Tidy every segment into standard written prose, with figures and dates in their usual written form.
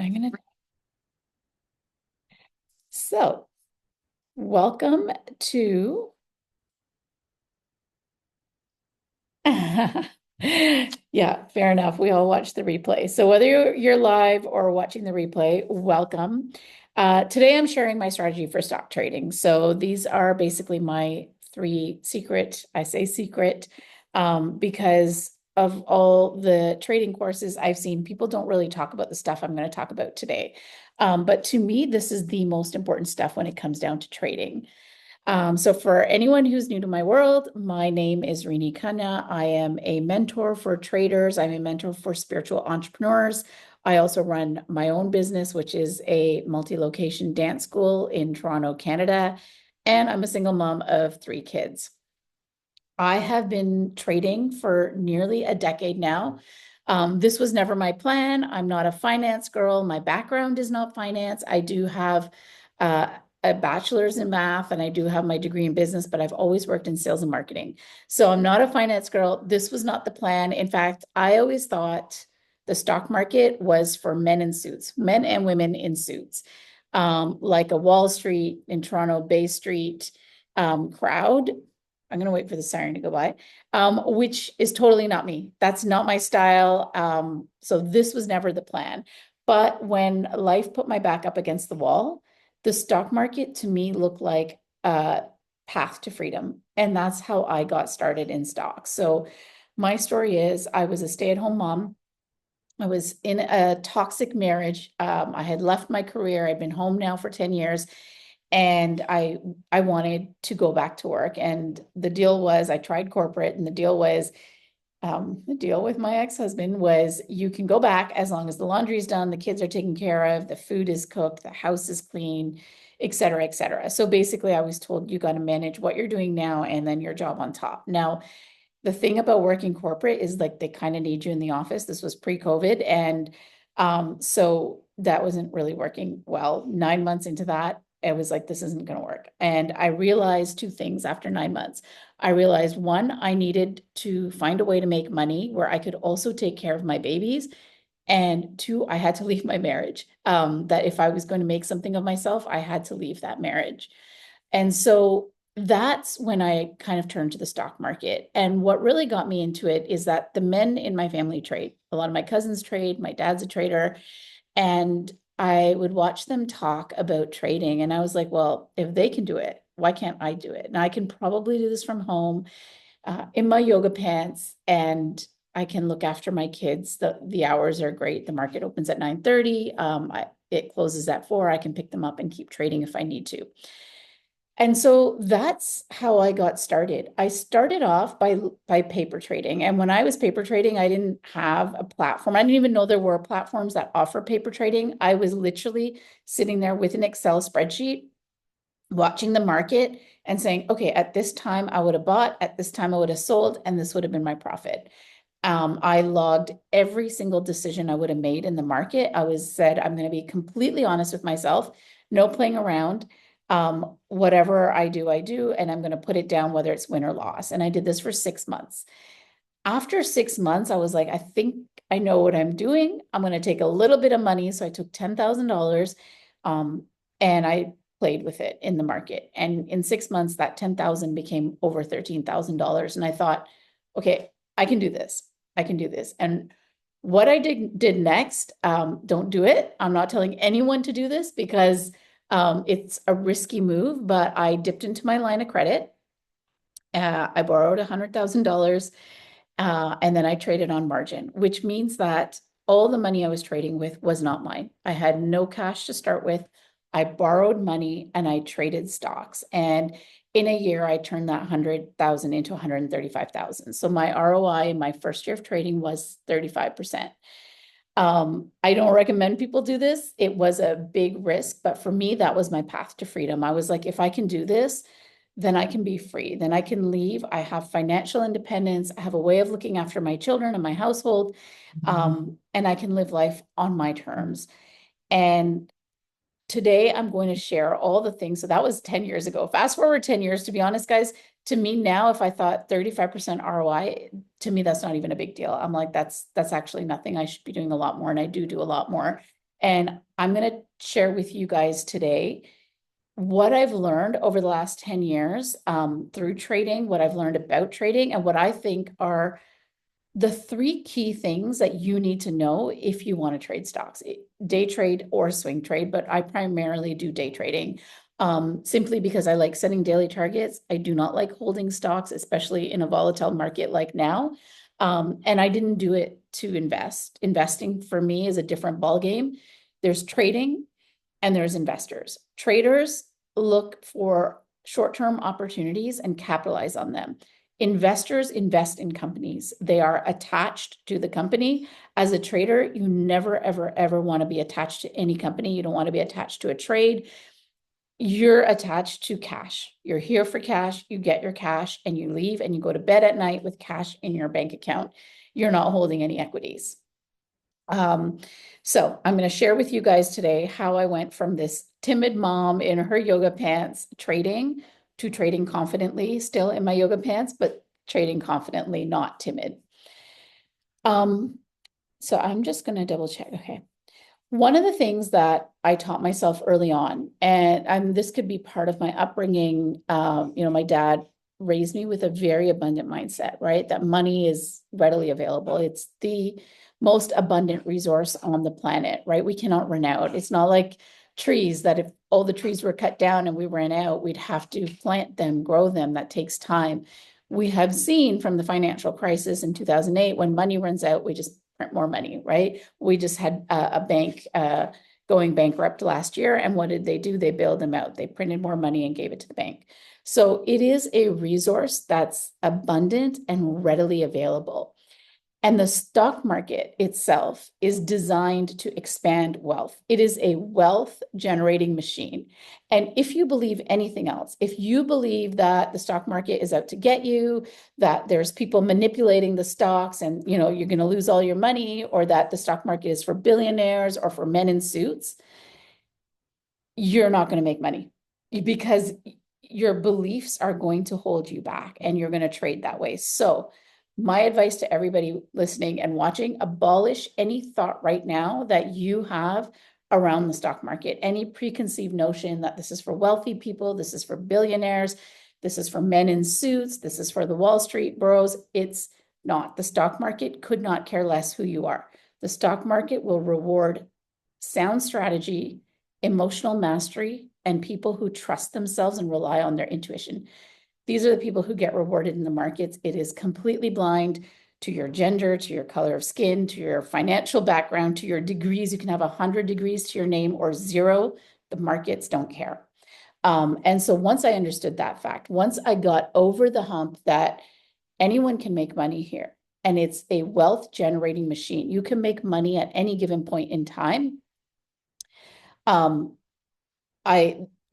I'm gonna, so welcome to, yeah, fair enough. We all watch the replay. So whether you're live or watching the replay, welcome. Today I'm sharing my strategy for stock trading. So these are basically my three secret, I say secret, because of all the trading courses I've seen, people don't really talk about the stuff I'm going to talk about today. But to me, this is the most important stuff when it comes down to trading. So for anyone who's new to my world, my name is Rini Khanna. I am a mentor for traders. I'm a mentor for spiritual entrepreneurs. I also run my own business, which is a multi-location dance school in Toronto, Canada. And I'm a single mom of three kids. I have been trading for nearly a decade now. This was never my plan. I'm not a finance girl. My background is not finance. I do have uh, a bachelor's in math and I do have my degree in business, but I've always worked in sales and marketing. So I'm not a finance girl. This was not the plan. In fact, I always thought the stock market was for men in suits, men and women in suits, like a Wall Street in Toronto, Bay Street crowd. I'm going to wait for the siren to go by, which is totally not me. That's not my style. So this was never the plan. But when life put my back up against the wall, the stock market to me looked like a path to freedom. And that's how I got started in stocks. So my story is I was a stay-at-home mom. I was in a toxic marriage. I had left my career. I'd been home now for 10 years and I wanted to go back to work. And the deal was I tried corporate and the deal with my ex-husband was you can go back as long as the laundry's done, the kids are taken care of, the food is cooked, the house is clean, et cetera, et cetera. So basically I was told you got to manage what you're doing now and then your job on top. Now, the thing about working corporate is like they kind of need you in the office. This was pre-COVID. And so that wasn't really working well. 9 months into that, it was like, this isn't going to work. And I realized two things after 9 months. I realized one, I needed to find a way to make money where I could also take care of my babies. And two, I had to leave my marriage. That if I was going to make something of myself, I had to leave that marriage. And so that's when I kind of turned to the stock market. And what really got me into it is that the men in my family trade. A lot of my cousins trade, my dad's a trader, and I would watch them talk about trading. And I was like, well, if they can do it, why can't I do it? And I can probably do this from home in my yoga pants and I can look after my kids. The hours are great. The market opens at 9:30. It closes at 4. I can pick them up and keep trading if I need to. And so that's how I got started. I started off by paper trading. And when I was paper trading, I didn't have a platform. I didn't even know there were platforms that offer paper trading. I was literally sitting there with an Excel spreadsheet, watching the market and saying, okay, at this time I would have bought, at this time I would have sold, and this would have been my profit. I logged every single decision I would have made in the market. Said, I'm going to be completely honest with myself, no playing around. Whatever I do, and I'm going to put it down, whether it's win or loss. And I did this for 6 months. After 6 months, I was like, I think I know what I'm doing. I'm going to take a little bit of money. So I took $10,000 and I played with it in the market. And in 6 months, that 10,000 became over $13,000. And I thought, okay, I can do this. I can do this. And what I did next, don't do it. I'm not telling anyone to do this because it's a risky move, but I dipped into my line of credit. I borrowed $100,000 and then I traded on margin, which means that all the money I was trading with was not mine. I had no cash to start with. I borrowed money and I traded stocks. And in a year, I turned that 100,000 into 135,000. So my ROI in my first year of trading was 35%. I don't recommend people do this. It was a big risk, but for me, that was my path to freedom. I was like, if I can do this, then I can be free. Then I can leave. I have financial independence. I have a way of looking after my children and my household. And I can live life on my terms. And today I'm going to share all the things. So that was 10 years ago. Fast forward 10 years, to be honest, guys, to me now, if I thought 35% ROI, to me, that's not even a big deal. I'm like, that's actually nothing. I should be doing a lot more. And I do a lot more. And I'm going to share with you guys today what I've learned over the last 10 years through trading, what I've learned about trading, and what I think are the three key things that you need to know if you want to trade stocks, day trade or swing trade, but I primarily do day trading simply because I like setting daily targets. I do not like holding stocks, especially in a volatile market like now. And I didn't do it to invest. Investing for me is a different ballgame. There's trading and there's investors. Traders look for short-term opportunities and capitalize on them. Investors invest in companies. They are attached to the company. As a trader, you never, ever, ever want to be attached to any company. You don't want to be attached to a trade. You're attached to cash. You're here for cash. You get your cash and you leave and you go to bed at night with cash in your bank account. You're not holding any equities. So I'm going to share with you guys today how I went from this timid mom in her yoga pants trading to trading confidently, still in my yoga pants, but trading confidently, not timid. So I'm just going to double check. Okay. One of the things that I taught myself early on, and this could be part of my upbringing, my dad raised me with a very abundant mindset, right? That money is readily available. It's the most abundant resource on the planet, right? We cannot run out. It's not like trees that if all the trees were cut down and we ran out, we'd have to plant them, grow them. That takes time. We have seen from the financial crisis in 2008, when money runs out, we just print more money, right? We just had a bank going bankrupt last year. And what did they do? They bailed them out. They printed more money and gave it to the bank. So it is a resource that's abundant and readily available. And the stock market itself is designed to expand wealth. It is a wealth generating machine. And if you believe anything else, if you believe that the stock market is out to get you, that there's people manipulating the stocks and you're going to lose all your money, or that the stock market is for billionaires or for men in suits, you're not going to make money because your beliefs are going to hold you back and you're going to trade that way. So my advice to everybody listening and watching, abolish any thought right now that you have around the stock market, any preconceived notion that this is for wealthy people, this is for billionaires, this is for men in suits, this is for the Wall Street bros. It's not. The stock market could not care less who you are. The stock market will reward sound strategy, emotional mastery, and people who trust themselves and rely on their intuition. These are the people who get rewarded in the markets. It is completely blind to your gender, to your color of skin, to your financial background, to your degrees. You can have 100 degrees to your name or 0. The markets don't care. And so once I understood that fact, once I got over the hump that anyone can make money here, and it's a wealth generating machine, you can make money at any given point in time. I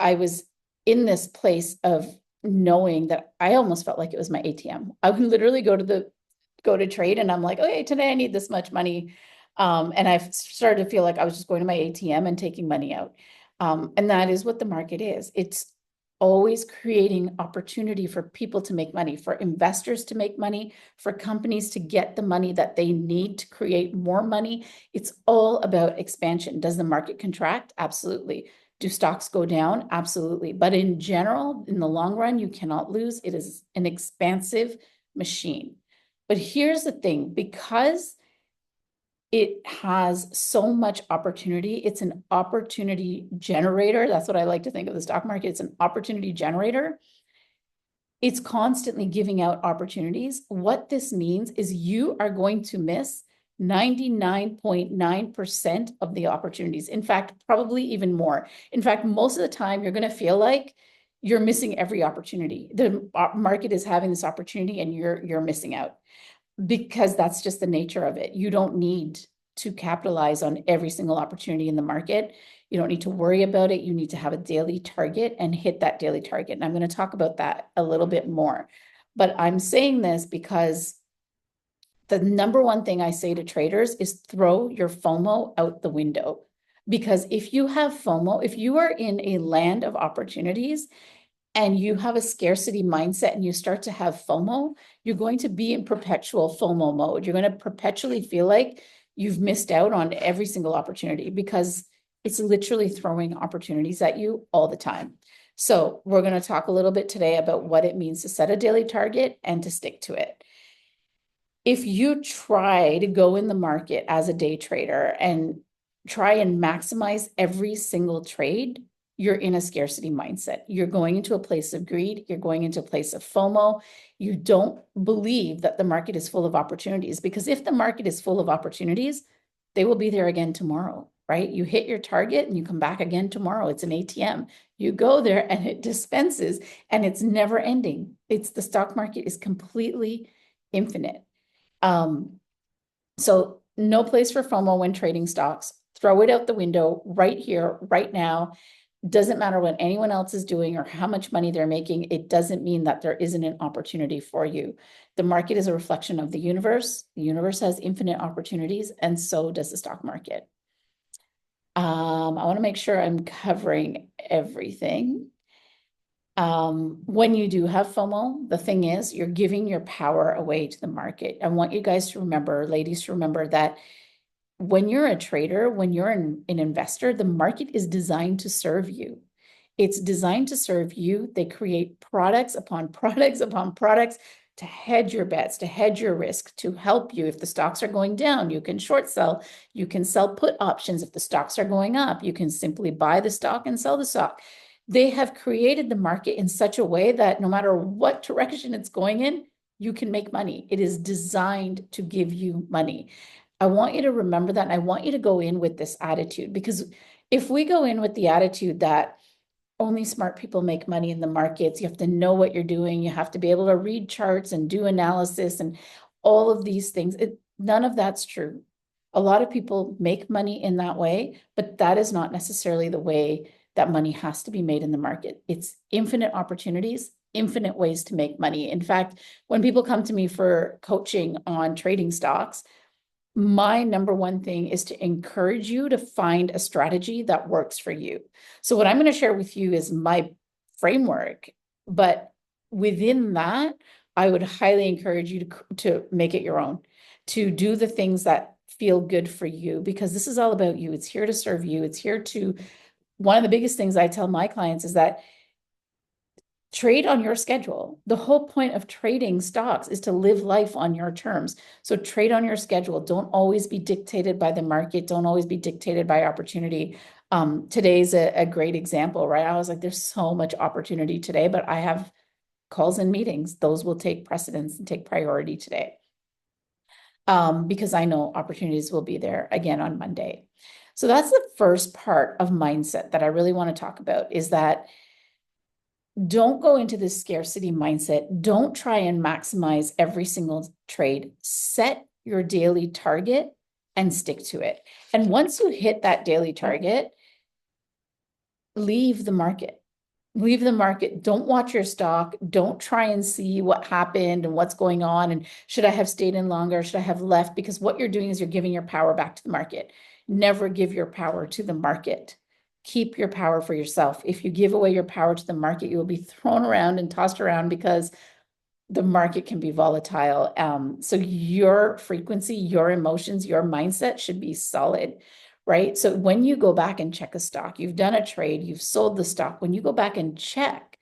was in this place of knowing that I almost felt like it was my ATM. I would literally go to trade and I'm like, okay, today I need this much money. And I started to feel like I was just going to my ATM and taking money out. And that is what the market is. It's always creating opportunity for people to make money, for investors to make money, for companies to get the money that they need to create more money. It's all about expansion. Does the market contract? Absolutely. Do stocks go down? Absolutely. But in general, in the long run, you cannot lose. It is an expansive machine. But here's the thing, because it has so much opportunity, it's an opportunity generator. That's what I like to think of the stock market. It's an opportunity generator. It's constantly giving out opportunities. What this means is you are going to miss 99.9% of the opportunities. In fact, probably even more. In fact, most of the time, you're going to feel like you're missing every opportunity. The market is having this opportunity and you're missing out, because that's just the nature of it. You don't need to capitalize on every single opportunity in the market. You don't need to worry about it. You need to have a daily target and hit that daily target. And I'm going to talk about that a little bit more. But I'm saying this because the number one thing I say to traders is throw your FOMO out the window. Because if you have FOMO, if you are in a land of opportunities and you have a scarcity mindset and you start to have FOMO, you're going to be in perpetual FOMO mode. You're going to perpetually feel like you've missed out on every single opportunity because it's literally throwing opportunities at you all the time. So we're going to talk a little bit today about what it means to set a daily target and to stick to it. If you try to go in the market as a day trader and try and maximize every single trade, you're in a scarcity mindset. You're going into a place of greed. You're going into a place of FOMO. You don't believe that the market is full of opportunities, because if the market is full of opportunities, they will be there again tomorrow, right? You hit your target and you come back again tomorrow. It's an ATM. You go there and it dispenses and it's never ending. The stock market is completely infinite. So no place for FOMO when trading stocks. Throw it out the window right here, right now. Doesn't matter what anyone else is doing or how much money they're making. It doesn't mean that there isn't an opportunity for you. The market is a reflection of the universe. The universe has infinite opportunities, and so does the stock market. I want to make sure I'm covering everything. When you do have FOMO, the thing is, you're giving your power away to the market. I want you guys to remember, ladies, to remember that when you're a trader, when you're an investor, the market is designed to serve you. It's designed to serve you. They create products upon products upon products to hedge your bets, to hedge your risk, to help you. If the stocks are going down, you can short sell. You can sell put options. If the stocks are going up, you can simply buy the stock and sell the stock. They have created the market in such a way that no matter what direction it's going in, you can make money. It is designed to give you money. I want you to remember that, and I want you to go in with this attitude, because if we go in with the attitude that only smart people make money in the markets, you have to know what you're doing, you have to be able to read charts and do analysis and all of these things, none of that's true. A lot of people make money in that way, but that is not necessarily the way that money has to be made in the market. It's infinite opportunities, infinite ways to make money. In fact, when people come to me for coaching on trading stocks, my number one thing is to encourage you to find a strategy that works for you. So what I'm going to share with you is my framework, but within that, I would highly encourage you to make it your own, to do the things that feel good for you, because this is all about you. It's here to serve you. It's here to, one of the biggest things I tell my clients is that trade on your schedule. The whole point of trading stocks is to live life on your terms. So trade on your schedule. Don't always be dictated by the market. Don't always be dictated by opportunity. Today's a great example, right? I was like, there's so much opportunity today, but I have calls and meetings. Those will take precedence and take priority today. Because I know opportunities will be there again on Monday. So that's the first part of mindset that I really want to talk about, is that don't go into this scarcity mindset. Don't try and maximize every single trade. Set your daily target and stick to it. And once you hit that daily target, leave the market. Leave the market. Don't watch your stock. Don't try and see what happened and what's going on. And should I have stayed in longer? Should I have left? Because what you're doing is you're giving your power back to the market. Never give your power to the market. Keep your power for yourself. If you give away your power to the market, you will be thrown around and tossed around, because the market can be volatile. So your frequency, your emotions, your mindset should be solid, right? So when you go back and check a stock, you've done a trade, you've sold the stock. When you go back and check,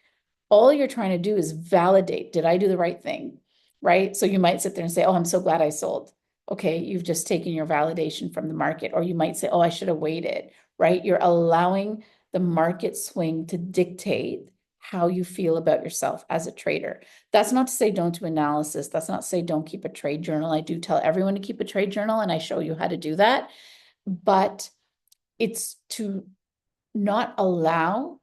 all you're trying to do is validate, did I do the right thing, right? So you might sit there and say, oh, I'm so glad I sold. Okay, you've just taken your validation from the market. Or you might say, oh, I should have waited, right? You're allowing the market swing to dictate how you feel about yourself as a trader. That's not to say don't do analysis. That's not to say don't keep a trade journal. I do tell everyone to keep a trade journal, and I show you how to do that. But it's to not allow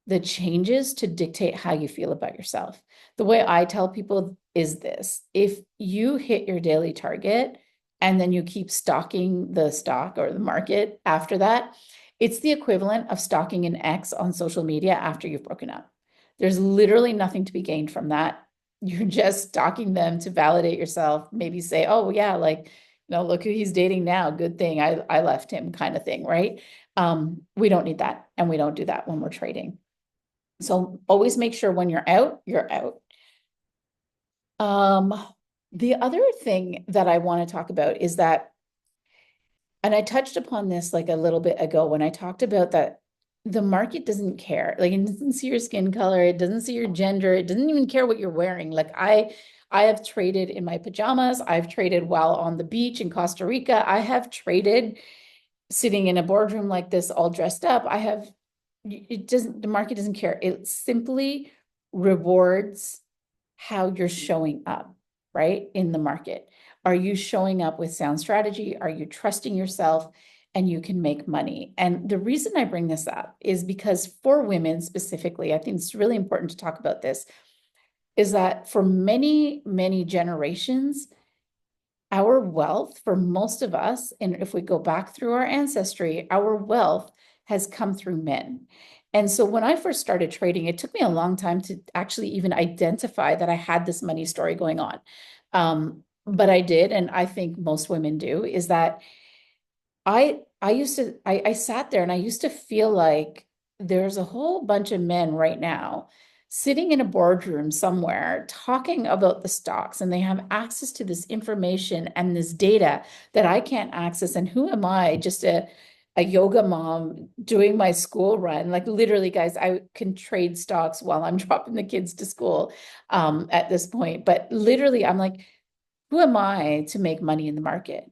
the changes to dictate how you feel about yourself. The way I tell people is this: if you hit your daily target and then you keep stalking the stock or the market after that, it's the equivalent of stalking an ex on social media after you've broken up. There's literally nothing to be gained from that. You're just stalking them to validate yourself, maybe say, oh yeah, like, look who he's dating now. Good thing I left him, kind of thing, right? We don't need that. And we don't do that when we're trading. So always make sure when you're out, you're out. The other thing that I want to talk about is that And I touched upon this like a little bit ago when I talked about that the market doesn't care. Like it doesn't see your skin color, it doesn't see your gender, it doesn't even care what you're wearing. Like I have traded in my pajamas, I've traded while on the beach in Costa Rica, I have traded sitting in a boardroom like this all dressed up. I have it doesn't the market doesn't care. It simply rewards how you're showing up, right? In the market. Are you showing up with sound strategy? Are you trusting yourself? And you can make money. And the reason I bring this up is because for women specifically, I think it's really important to talk about this, is that for many, many generations, our wealth for most of us, and if we go back through our ancestry, our wealth has come through men. And so when I first started trading, it took me a long time to actually even identify that I had this money story going on. But I did, and I think most women do, is that I sat there and I used to feel like there's a whole bunch of men right now sitting in a boardroom somewhere talking about the stocks, and they have access to this information and this data that I can't access. And who am I, just a yoga mom doing my school run? Like literally, guys, I can trade stocks while I'm dropping the kids to school at this point. But literally, I'm like, who am I to make money in the market?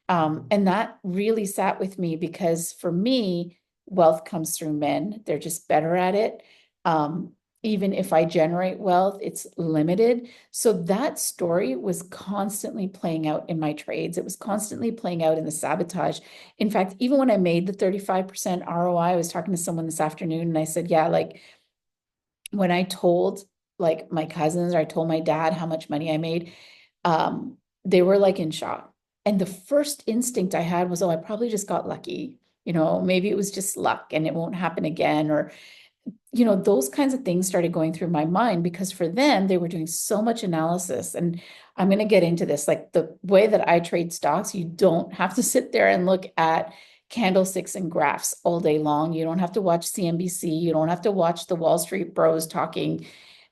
And that really sat with me because for me, wealth comes through men. They're just better at it. Even if I generate wealth, it's limited. So that story was constantly playing out in my trades. It was constantly playing out in the sabotage. In fact, even when I made the 35% ROI, I was talking to someone this afternoon and I said, yeah, like when I told like my cousins or I told my dad how much money I made, they were like in shock. And the first instinct I had was, oh, I probably just got lucky. Maybe it was just luck and it won't happen again. Or, those kinds of things started going through my mind because for them, they were doing so much analysis. And I'm going to get into this. Like the way that I trade stocks, you don't have to sit there and look at candlesticks and graphs all day long. You don't have to watch CNBC. You don't have to watch the Wall Street bros talking.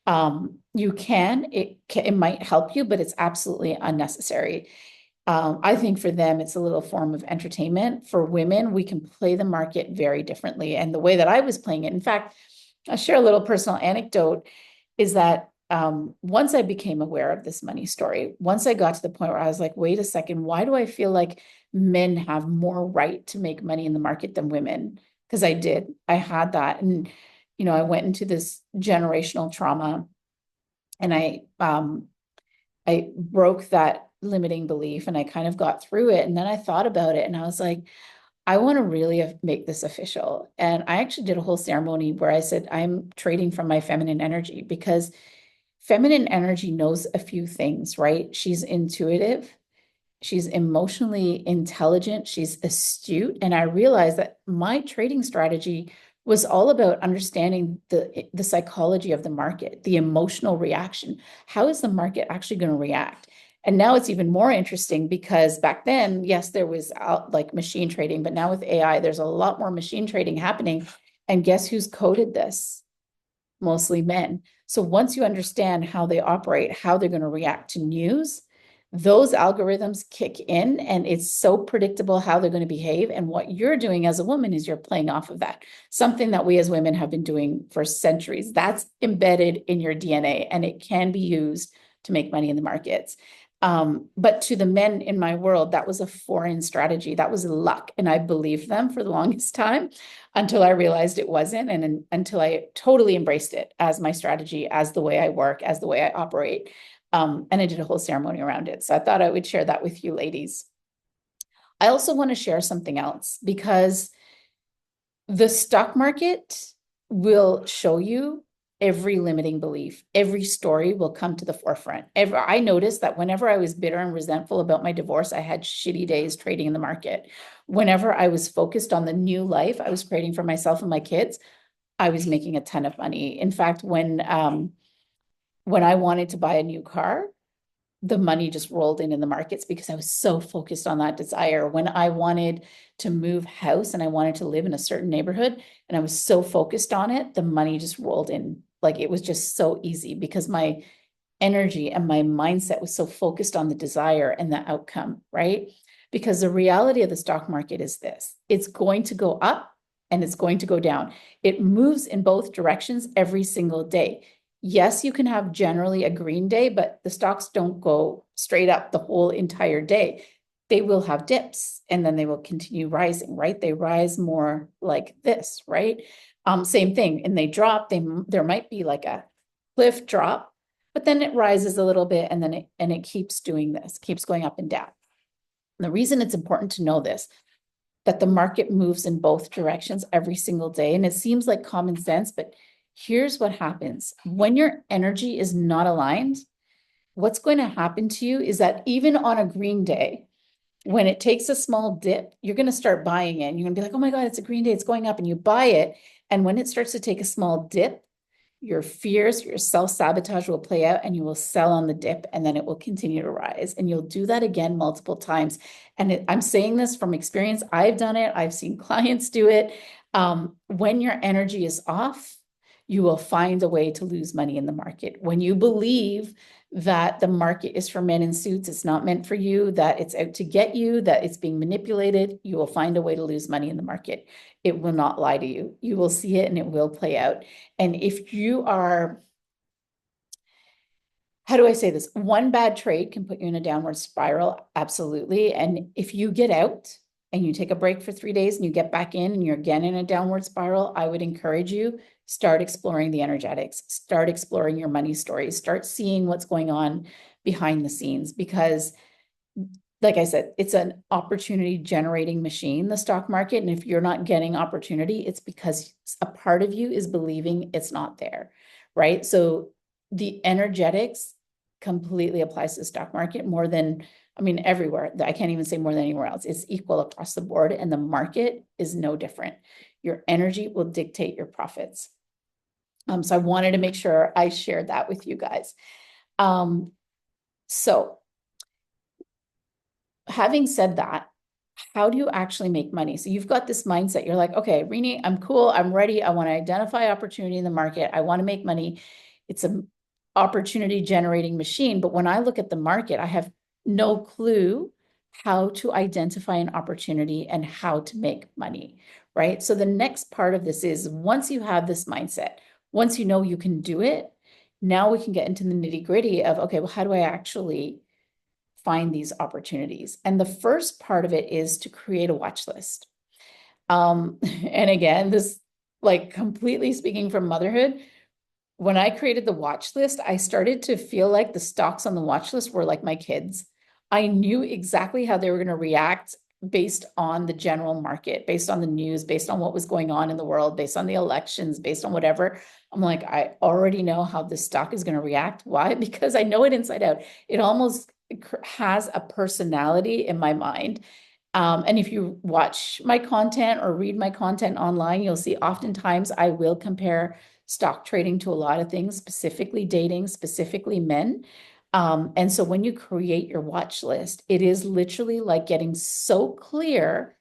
You can, it might help you, but it's absolutely unnecessary. I think for them, it's a little form of entertainment. For women, we can play the market very differently. And the way that I was playing it, in fact, I'll share a little personal anecdote, is that once I became aware of this money story, once I got to the point where I was like, wait a second, why do I feel like men have more right to make money in the market than women? Because I had that. And, I went into this generational trauma and I broke that limiting belief and I kind of got through it. And then I thought about it and I was like, I want to really make this official. And I actually did a whole ceremony where I said, I'm trading from my feminine energy because feminine energy knows a few things, right? She's intuitive. She's emotionally intelligent. She's astute. And I realized that my trading strategy was all about understanding the psychology of the market, the emotional reaction. How is the market actually going to react? And now it's even more interesting because back then, yes, there was like machine trading, but now with AI, there's a lot more machine trading happening. And guess who's coded this? Mostly men. So once you understand how they operate, how they're going to react to news, those algorithms kick in and it's so predictable how they're going to behave. And what you're doing as a woman is you're playing off of that. Something that we as women have been doing for centuries. That's embedded in your DNA and it can be used to make money in the markets. But to the men in my world, that was a foreign strategy. That was luck. And I believed them for the longest time until I realized it wasn't. And until I totally embraced it as my strategy, as the way I work, as the way I operate. And I did a whole ceremony around it. So I thought I would share that with you ladies. I also want to share something else because the stock market will show you every limiting belief. Every story will come to the forefront. I noticed that whenever I was bitter and resentful about my divorce, I had shitty days trading in the market. Whenever I was focused on the new life I was creating for myself and my kids, I was making a ton of money. In fact, when I wanted to buy a new car, the money just rolled in the markets because I was so focused on that desire. When I wanted to move house and I wanted to live in a certain neighborhood and I was so focused on it, the money just rolled in. Like it was just so easy because my energy and my mindset was so focused on the desire and the outcome, right? because the reality of the stock market is this: it's going to go up and it's going to go down. It moves in both directions every single day. Yes, you can have generally a green day, but the stocks don't go straight up the whole entire day. They will have dips and then they will continue rising, right? They rise more like this, right? Same thing. And they drop, there might be like a cliff drop, but then it rises a little bit and then it keeps doing this, keeps going up and down. And the reason it's important to know this, that the market moves in both directions every single day. And it seems like common sense, but here's what happens. When your energy is not aligned, what's going to happen to you is that even on a green day, when it takes a small dip, you're going to start buying it. You're going to be like, oh my God, it's a green day, it's going up, and you buy it. And when it starts to take a small dip, your fears, your self-sabotage will play out and you will sell on the dip and then it will continue to rise. And you'll do that again multiple times. And I'm saying this from experience. I've done it. I've seen clients do it. When your energy is off, you will find a way to lose money in the market. When you believe that the market is for men in suits, it's not meant for you, that it's out to get you, that it's being manipulated, you will find a way to lose money in the market. It will not lie to you. You will see it and it will play out. And if you are, how do I say this? One bad trade can put you in a downward spiral, absolutely. And if you get out and you take a break for 3 days and you get back in and you're again in a downward spiral, I would encourage you, start exploring the energetics, start exploring your money stories, start seeing what's going on behind the scenes, because like I said, it's an opportunity generating machine, the stock market. And if you're not getting opportunity, it's because a part of you is believing it's not there, right? So the energetics completely applies to the stock market more than, I mean, everywhere. I can't even say more than anywhere else. It's equal across the board, and the market is no different. Your energy will dictate your profits. So I wanted to make sure I shared that with you guys. So having said that, how do you actually make money? So you've got this mindset. You're like, okay, Rini, I'm cool. I'm ready. I want to identify opportunity in the market. I want to make money. It's an opportunity generating machine. But when I look at the market, I have no clue how to identify an opportunity and how to make money, right? So the next part of this is, once you have this mindset, once you know you can do it, now we can get into the nitty gritty of, okay, well, how do I actually find these opportunities? And the first part of it is to create a watch list. And again, this, like, completely speaking from motherhood, when I created the watch list, I started to feel like the stocks on the watch list were like my kids. I knew exactly how they were going to react based on the general market, based on the news, based on what was going on in the world, based on the elections, based on whatever. I'm like, I already know how this stock is going to react. Why? Because I know it inside out. It almost has a personality in my mind. And if you watch my content or read my content online, you'll see oftentimes I will compare stock trading to a lot of things, specifically dating, specifically men. And so when you create your watch list, it is literally like getting so clear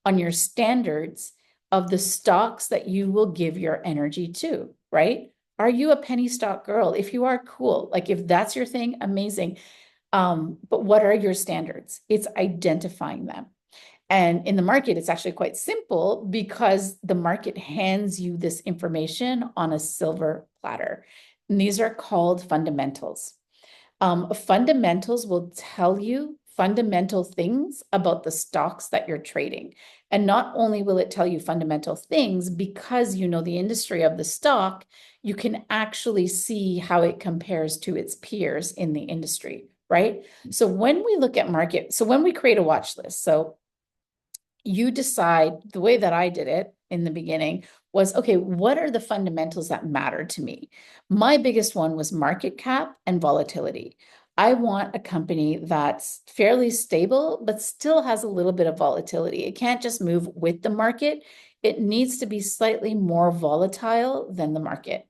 on your standards of the stocks that you will give your energy to, right? Are you a penny stock girl? If you are, cool. Like, if that's your thing, amazing. But what are your standards? It's identifying them. And in the market, it's actually quite simple, because the market hands you this information on a silver platter. And these are called fundamentals. Fundamentals will tell you fundamental things about the stocks that you're trading. And not only will it tell you fundamental things, because you know the industry of the stock, you can actually see how it compares to its peers in the industry, right? So when we look at market, so when we create a watch list, so you decide, the way that I did it in the beginning was, okay, what are the fundamentals that matter to me? My biggest one was market cap and volatility. I want a company that's fairly stable, but still has a little bit of volatility. It can't just move with the market. It needs to be slightly more volatile than the market.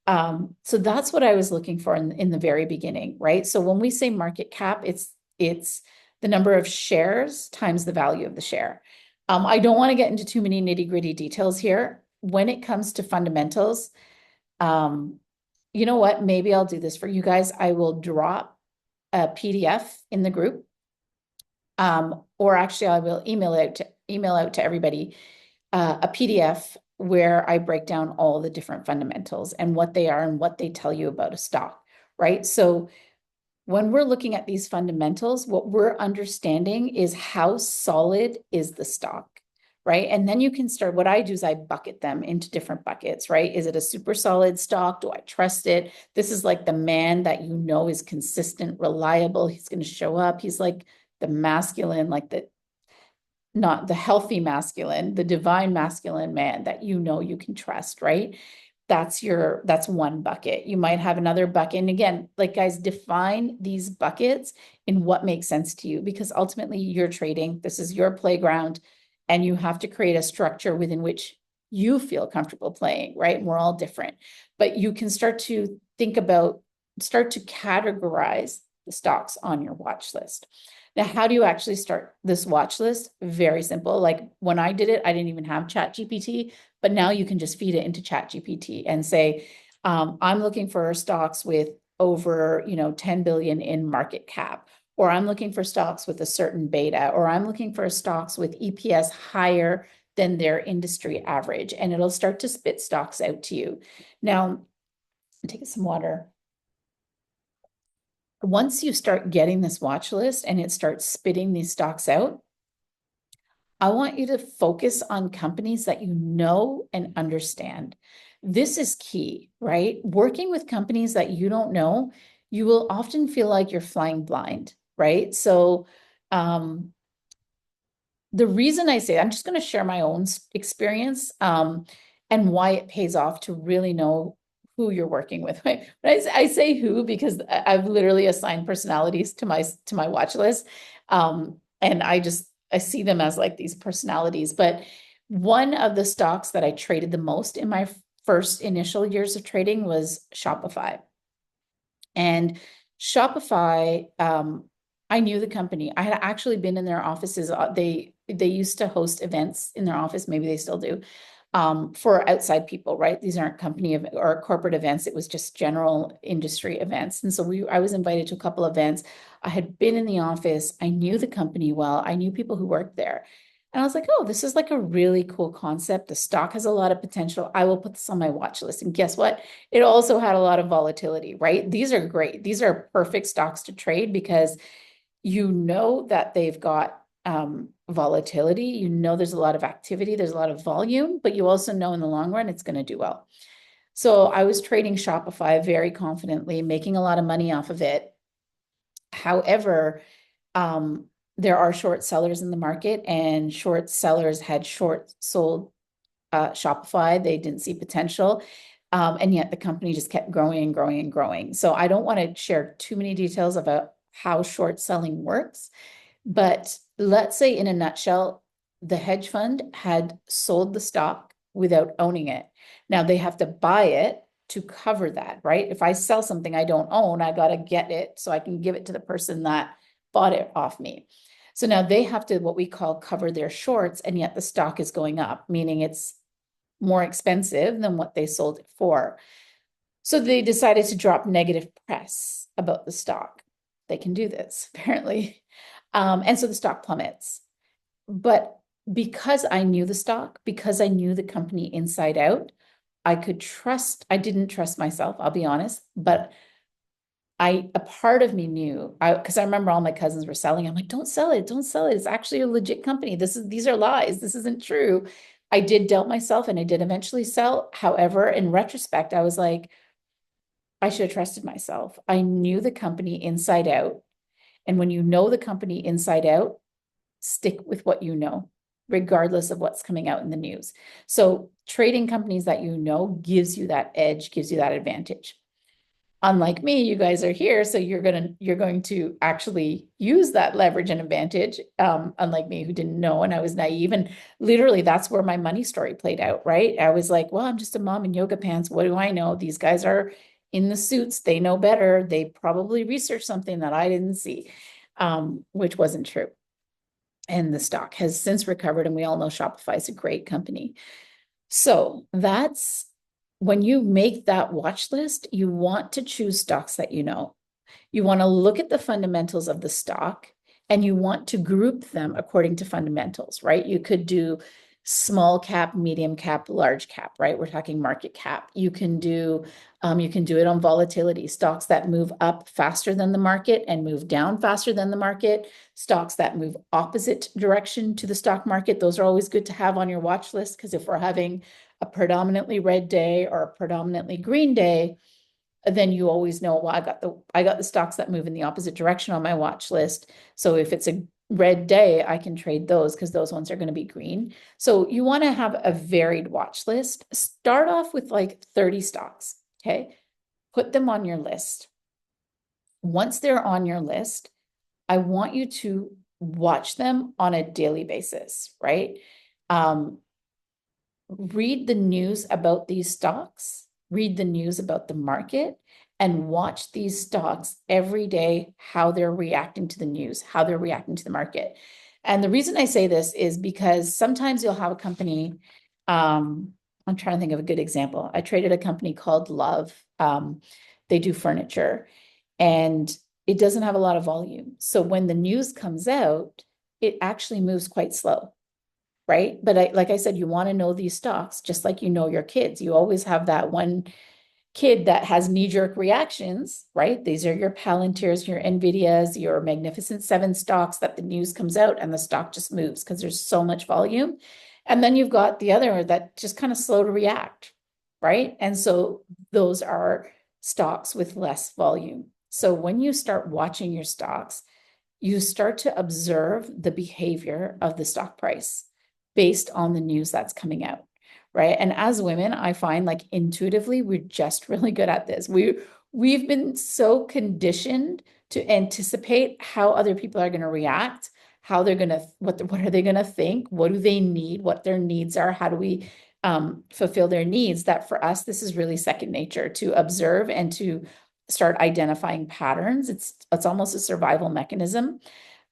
So that's what I was looking for in the very beginning, right? So when we say market cap, it's the number of shares times the value of the share. I don't want to get into too many nitty-gritty details here. When it comes to fundamentals, you know what? Maybe I'll do this for you guys. I will drop a PDF in the group. Or actually I will email out to everybody a PDF where I break down all the different fundamentals and what they are and what they tell you about a stock, right? So when we're looking at these fundamentals, what we're understanding is how solid is the stock, right? And then you can start, what I do is I bucket them into different buckets, right? Is it a super solid stock? Do I trust it? This is like the man that you know is consistent, reliable. He's going to show up. He's like the masculine, like the not the healthy masculine, the divine masculine man that you know you can trust, right? That's one bucket. You might have another bucket. And again, like guys, define these buckets in what makes sense to you, because ultimately you're trading. This is your playground, and you have to create a structure within which you feel comfortable playing, right? And we're all different, but you can start to start to categorize the stocks on your watch list. Now, how do you actually start this watch list? Very simple. Like when I did it, I didn't even have ChatGPT, but now you can just feed it into ChatGPT and say, I'm looking for stocks with over, 10 billion in market cap, or I'm looking for stocks with a certain beta, or I'm looking for stocks with EPS higher than their industry average, and it'll start to spit stocks out to you. Now, take some water. Once you start getting this watch list and it starts spitting these stocks out, I want you to focus on companies that you know and understand. This is key, right? Working with companies that you don't know, you will often feel like you're flying blind, right? So, the reason I say, I'm just going to share my own experience, and why it pays off to really know who you're working with. Right? But I say who because I've literally assigned personalities to my watch list, and I see them as like these personalities. But one of the stocks that I traded the most in my first initial years of trading was Shopify. And Shopify, I knew the company. I had actually been in their offices. They used to host events in their office. Maybe they still do, for outside people, right? These aren't company or corporate events. It was just general industry events. And so I was invited to a couple events. I had been in the office. I knew the company well. I knew people who worked there. And I was like, oh, this is like a really cool concept. The stock has a lot of potential. I will put this on my watch list. And guess what? It also had a lot of volatility, right? These are great. These are perfect stocks to trade because you know that they've got volatility. You know there's a lot of activity, there's a lot of volume, but you also know in the long run it's going to do well. So I was trading Shopify very confidently, making a lot of money off of it. However, there are short sellers in the market, and short sellers had short sold Shopify. They didn't see potential. And yet the company just kept growing and growing and growing. So I don't want to share too many details about how short selling works. But let's say in a nutshell, the hedge fund had sold the stock without owning it. Now they have to buy it to cover that, right? If I sell something I don't own, I got to get it so I can give it to the person that bought it off me. So now they have to, what we call, cover their shorts, and yet the stock is going up, meaning it's more expensive than what they sold it for. So they decided to drop negative press about the stock. They can do this, apparently. And so the stock plummets. But because I knew the stock, because I knew the company inside out, I didn't trust myself, I'll be honest, but a part of me knew, because I remember all my cousins were selling. I'm like, don't sell it, don't sell it. It's actually a legit company. These are lies. This isn't true. I did doubt myself and I did eventually sell. However, in retrospect, I was like, I should have trusted myself. I knew the company inside out. And when you know the company inside out, stick with what you know, regardless of what's coming out in the news. So trading companies that you know gives you that edge, gives you that advantage. Unlike me, you guys are here, so you're going to actually use that leverage and advantage. Unlike me, who didn't know, and I was naive, and literally that's where my money story played out, right? I was like, well, I'm just a mom in yoga pants. What do I know? These guys are in the suits. They know better. They probably researched something that I didn't see, which wasn't true. And the stock has since recovered, and we all know Shopify is a great company. So that's when you make that watch list, you want to choose stocks that you know. You want to look at the fundamentals of the stock, and you want to group them according to fundamentals, right? You could do small cap, medium cap, large cap, right? We're talking market cap. You can do it on volatility, stocks that move up faster than the market and move down faster than the market, stocks that move opposite direction to the stock market. Those are always good to have on your watch list, because if we're having a predominantly red day or a predominantly green day, then you always know, well, I got the stocks that move in the opposite direction on my watch list. So if it's a red day, I can trade those because those ones are going to be green. So you want to have a varied watch list. Start off with like 30 stocks. Okay. Put them on your list. Once they're on your list, I want you to watch them on a daily basis, right? Read the news about these stocks, read the news about the market, and watch these stocks every day, how they're reacting to the news, how they're reacting to the market. And the reason I say this is because sometimes you'll have a company, I'm trying to think of a good example. I traded a company called Love. They do furniture, and it doesn't have a lot of volume. So when the news comes out, it actually moves quite slow, right? But like I said, you want to know these stocks, just like you know your kids. You always have that one kid that has knee-jerk reactions, right? These are your Palantirs, your Nvidias, your Magnificent Seven stocks that the news comes out and the stock just moves because there's so much volume. And then you've got the other that just kind of slow to react, right? And so those are stocks with less volume. So when you start watching your stocks, you start to observe the behavior of the stock price based on the news that's coming out, right? And as women, I find like intuitively, we're just really good at this. We've been so conditioned to anticipate how other people are going to react, how they're going to, what are they going to think? What do they need? What their needs are? How do we fulfill their needs? That for us, this is really second nature to observe and to start identifying patterns. It's almost a survival mechanism,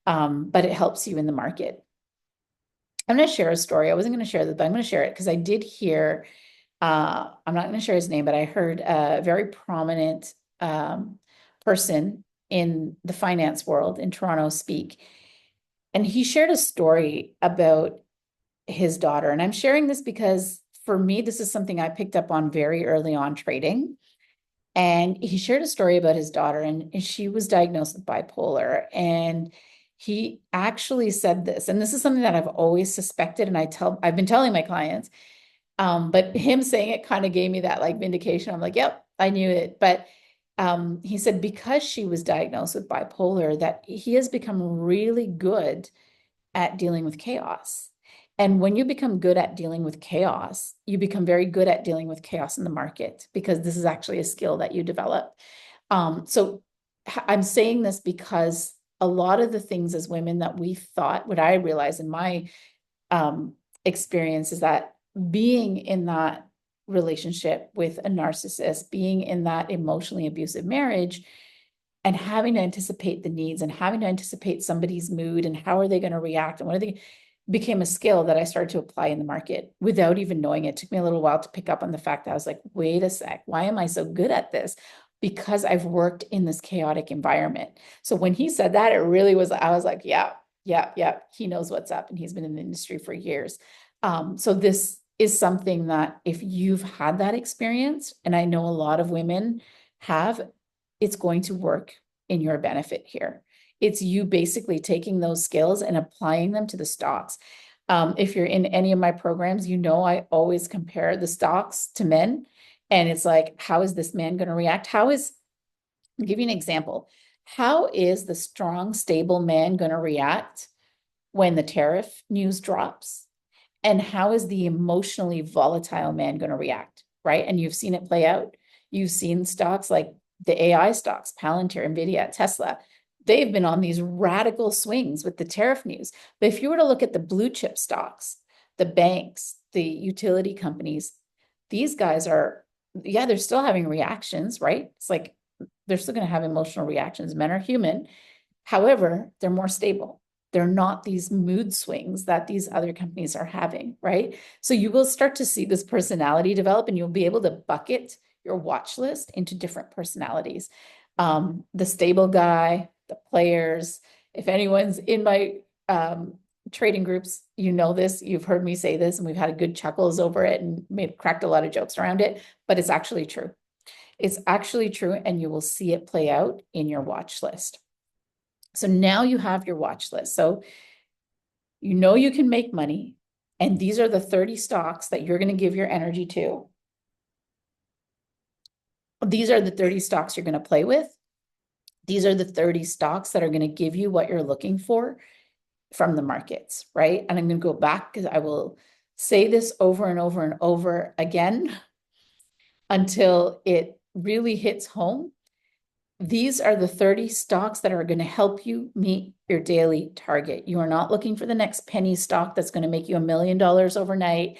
but it helps you in the market. I'm going to share a story. I wasn't going to share this, but I'm going to share it because I did hear, I'm not going to share his name, but I heard a very prominent person in the finance world in Toronto speak. And he shared a story about his daughter. And I'm sharing this because for me, this is something I picked up on very early on trading. And he shared a story about his daughter, and she was diagnosed with bipolar. And he actually said this, and this is something that I've always suspected, and I've been telling my clients, but him saying it kind of gave me that like vindication. I'm like, yep, I knew it. But he said because she was diagnosed with bipolar, that he has become really good at dealing with chaos. And when you become good at dealing with chaos, you become very good at dealing with chaos in the market, because this is actually a skill that you develop. So I'm saying this because a lot of the things as women that we thought, what I realized in my experience is that being in that relationship with a narcissist, being in that emotionally abusive marriage, and having to anticipate the needs and having to anticipate somebody's mood and how are they going to react and what are they, became a skill that I started to apply in the market without even knowing it. It took me a little while to pick up on the fact that I was like, wait a sec, why am I so good at this? Because I've worked in this chaotic environment. So when he said that, it really was, I was like, yeah, he knows what's up, and he's been in the industry for years. So this is something that if you've had that experience, and I know a lot of women have, it's going to work in your benefit here. It's you basically taking those skills and applying them to the stocks. If you're in any of my programs, you know I always compare the stocks to men. And it's like, how is this man going to react? I'll give you an example. How is the strong, stable man going to react when the tariff news drops? And how is the emotionally volatile man going to react, right? And you've seen it play out. You've seen stocks like the AI stocks, Palantir, Nvidia, Tesla. They've been on these radical swings with the tariff news. But if you were to look at the blue chip stocks, the banks, the utility companies, these guys are, yeah, they're still having reactions, right? It's like they're still going to have emotional reactions. Men are human. However, they're more stable. They're not these mood swings that these other companies are having, right? So you will start to see this personality develop, and you'll be able to bucket your watch list into different personalities. The stable guy, the players, If anyone's in my trading groups, you know this, you've heard me say this, and we've had a good chuckles over it and cracked a lot of jokes around it, but it's actually true. It's actually true, and you will see it play out in your watch list. So now you have your watch list. So you know you can make money, and these are the 30 stocks that you're going to give your energy to. These are the 30 stocks you're going to play with. These are the 30 stocks that are going to give you what you're looking for from the markets, right? And I'm going to go back because I will say this over and over and over again until it really hits home. These are the 30 stocks that are going to help you meet your daily target. You are not looking for the next penny stock that's going to make you $1 million overnight.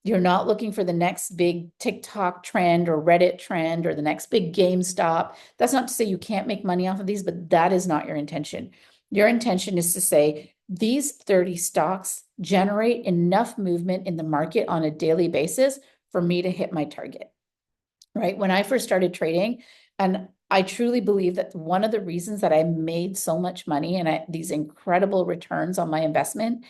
You're not looking for the next big TikTok trend or Reddit trend or the next big GameStop. That's not to say you can't make money off of these, but that is not your intention. Your intention is to say, these 30 stocks generate enough movement in the market on a daily basis for me to hit my target, right? When I first started trading, and I truly believe that one of the reasons that I made so much money and these incredible returns on my investment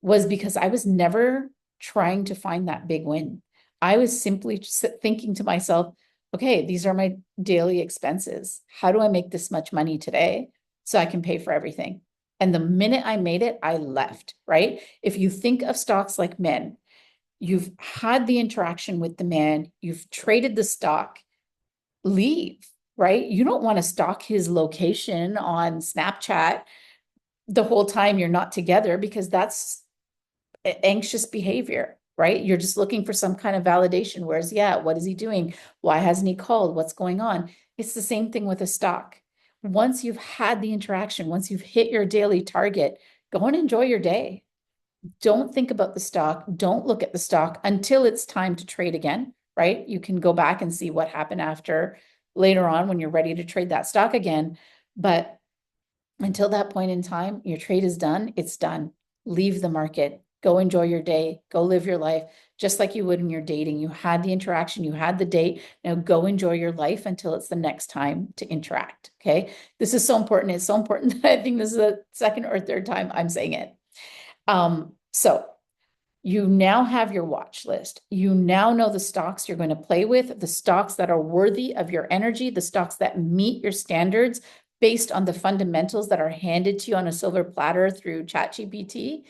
was because I was never trying to find that big win. I was simply thinking to myself, okay, these are my daily expenses. How do I make this much money today so I can pay for everything? And the minute I made it, I left, right? If you think of stocks like men, you've had the interaction with the man, you've traded the stock, leave, right? You don't want to stalk his location on Snapchat the whole time you're not together, because that's anxious behavior, right? You're just looking for some kind of validation. Whereas, yeah, what is he doing? Why hasn't he called? What's going on? It's the same thing with a stock. Once you've had the interaction, once you've hit your daily target, go and enjoy your day. Don't think about the stock. Don't look at the stock until it's time to trade again, right? You can go back and see what happened after later on when you're ready to trade that stock again. But until that point in time, your trade is done. It's done. Leave the market. Go enjoy your day. Go live your life just like you would when you're dating. You had the interaction, you had the date. Now go enjoy your life until it's the next time to interact. Okay. This is so important. It's so important that I think this is the second or third time I'm saying it. So you now have your watch list. You now know the stocks you're going to play with, the stocks that are worthy of your energy, the stocks that meet your standards based on the fundamentals that are handed to you on a silver platter through ChatGPT.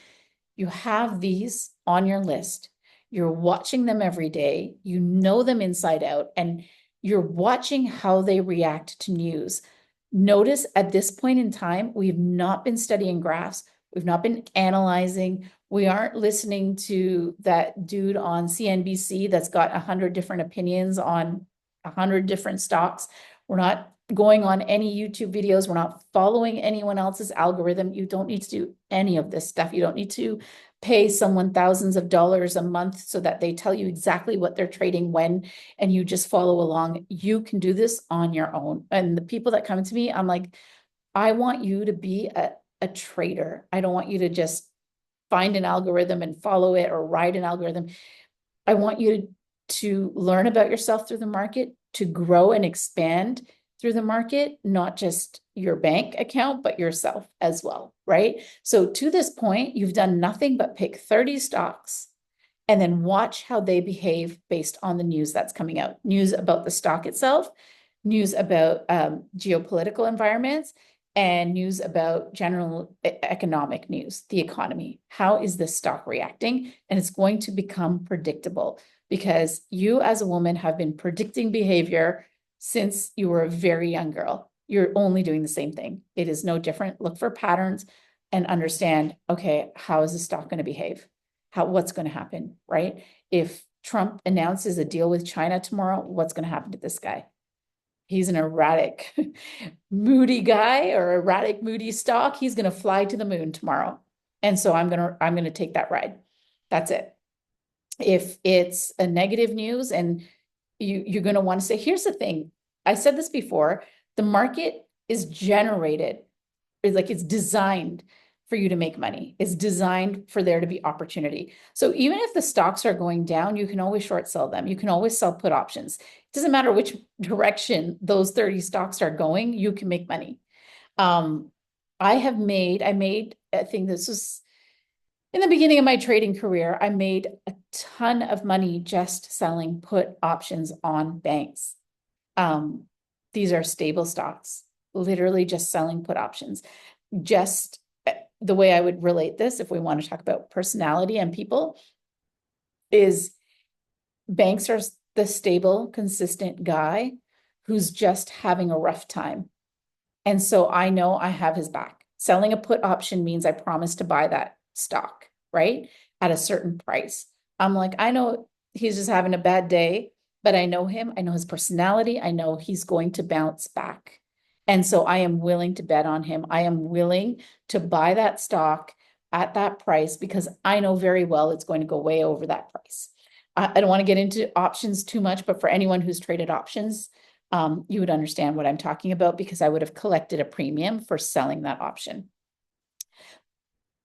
You have these on your list. You're watching them every day. You know them inside out, and you're watching how they react to news. Notice at this point in time, we've not been studying graphs. We've not been analyzing. We aren't listening to that dude on CNBC that's got 100 different opinions on 100 different stocks. We're not going on any YouTube videos. We're not following anyone else's algorithm. You don't need to do any of this stuff. You don't need to pay someone thousands of dollars a month so that they tell you exactly what they're trading when, and you just follow along. You can do this on your own. And the people that come to me, I'm like, I want you to be a trader. I don't want you to just find an algorithm and follow it or ride an algorithm. I want you to learn about yourself through the market, to grow and expand through the market, not just your bank account, but yourself as well, right? So to this point, you've done nothing but pick 30 stocks and then watch how they behave based on the news that's coming out. News about the stock itself, news about geopolitical environments, and news about general economic news, the economy. How is this stock reacting? And it's going to become predictable because you as a woman have been predicting behavior since you were a very young girl. You're only doing the same thing. It is no different. Look for patterns and understand, okay, how is the stock going to behave? What's going to happen, right? If Trump announces a deal with China tomorrow, what's going to happen to this guy? He's an erratic, moody guy or erratic, moody stock. He's going to fly to the moon tomorrow. And so I'm going to take that ride. That's it. If it's a negative news and you're going to want to say, here's the thing. I said this before, the market is generated, it's designed for you to make money. It's designed for there to be opportunity. So even if the stocks are going down, you can always short sell them. You can always sell put options. It doesn't matter which direction those 30 stocks are going, you can make money. I think this was in the beginning of my trading career, I made a ton of money just selling put options on banks. Um, these are stable stocks, literally just selling put options. Just the way I would relate this, if we want to talk about personality and people, is banks are the stable, consistent guy who's just having a rough time. And so I know I have his back. Selling a put option means I promise to buy that stock, right? At a certain price. I'm like, I know he's just having a bad day, but I know him. I know his personality. I know he's going to bounce back. And so I am willing to bet on him. I am willing to buy that stock at that price because I know very well it's going to go way over that price. I don't want to get into options too much, but for anyone who's traded options, you would understand what I'm talking about because I would have collected a premium for selling that option.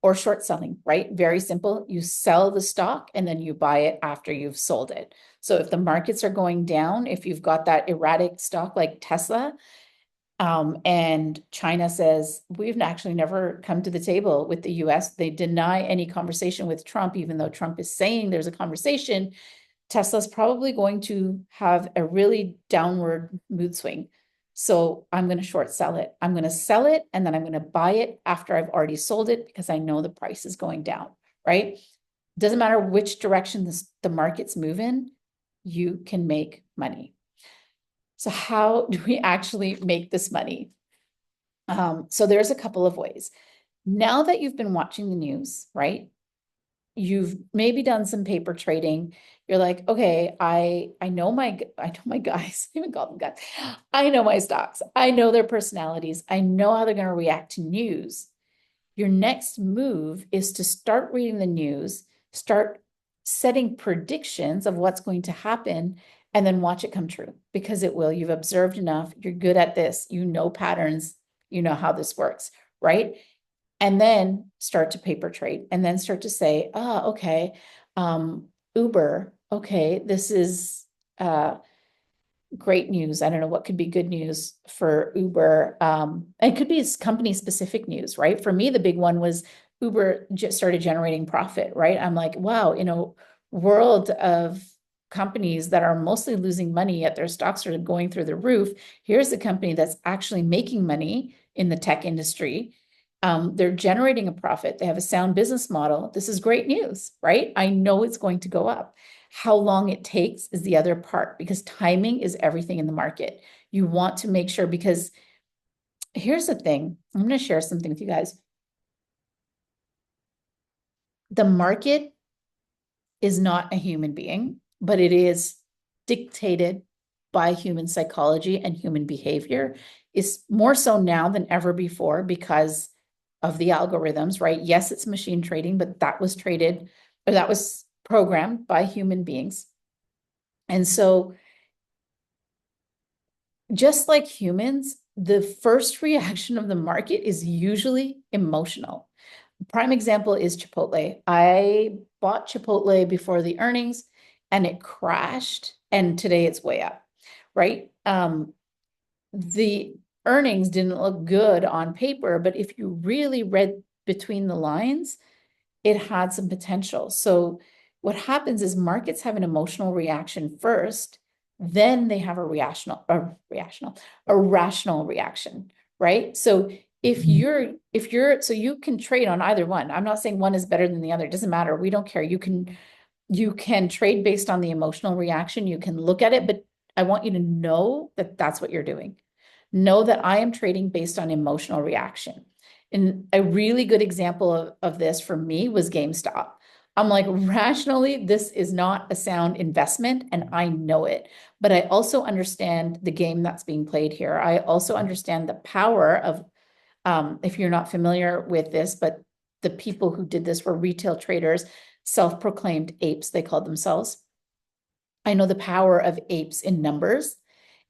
Or short selling, right? Very simple. You sell the stock and then you buy it after you've sold it. So if the markets are going down, if you've got that erratic stock like Tesla, and China says, we've actually never come to the table with the US. They deny any conversation with Trump, even though Trump is saying there's a conversation. Tesla's probably going to have a really downward mood swing. So I'm going to short sell it. I'm going to sell it and then I'm going to buy it after I've already sold it because I know the price is going down, right? Doesn't matter which direction the markets move in, you can make money. So how do we actually make this money? So there's a couple of ways. Now that you've been watching the news, right? You've maybe done some paper trading. You're like, okay, I know my guys, I even call them guys. I know my stocks. I know their personalities. I know how they're going to react to news. Your next move is to start reading the news, start setting predictions of what's going to happen, and then watch it come true because it will. You've observed enough. You're good at this. You know patterns. You know how this works, right? And then start to paper trade and then start to say, okay, Uber, okay, this is great news. I don't know what could be good news for Uber. It could be company specific news, right? For me, the big one was Uber just started generating profit, right? I'm like, wow, in a world of companies that are mostly losing money, yet their stocks are going through the roof. Here's a company that's actually making money in the tech industry. They're generating a profit. They have a sound business model. This is great news, right? I know it's going to go up. How long it takes is the other part because timing is everything in the market. You want to make sure because here's the thing. I'm going to share something with you guys. The market is not a human being, but it is dictated by human psychology and human behavior. Is more so now than ever before because of the algorithms, right? Yes, it's machine trading, but that was traded or that was programmed by human beings. And so just like humans, the first reaction of the market is usually emotional. Prime example is Chipotle. I bought Chipotle before the earnings and it crashed, and today it's way up, right? The earnings didn't look good on paper, but if you really read between the lines, it had some potential. So what happens is markets have an emotional reaction first, then they have a rational reaction, right? So so you can trade on either one. I'm not saying one is better than the other. It doesn't matter. We don't care. You can trade based on the emotional reaction. You can look at it, but I want you to know that that's what you're doing. Know that I am trading based on emotional reaction. And a really good example of this for me was GameStop. I'm like, rationally, this is not a sound investment, and I know it. But I also understand the game that's being played here. I also understand the power of, if you're not familiar with this, but the people who did this were retail traders, self-proclaimed apes, they called themselves. I know the power of apes in numbers.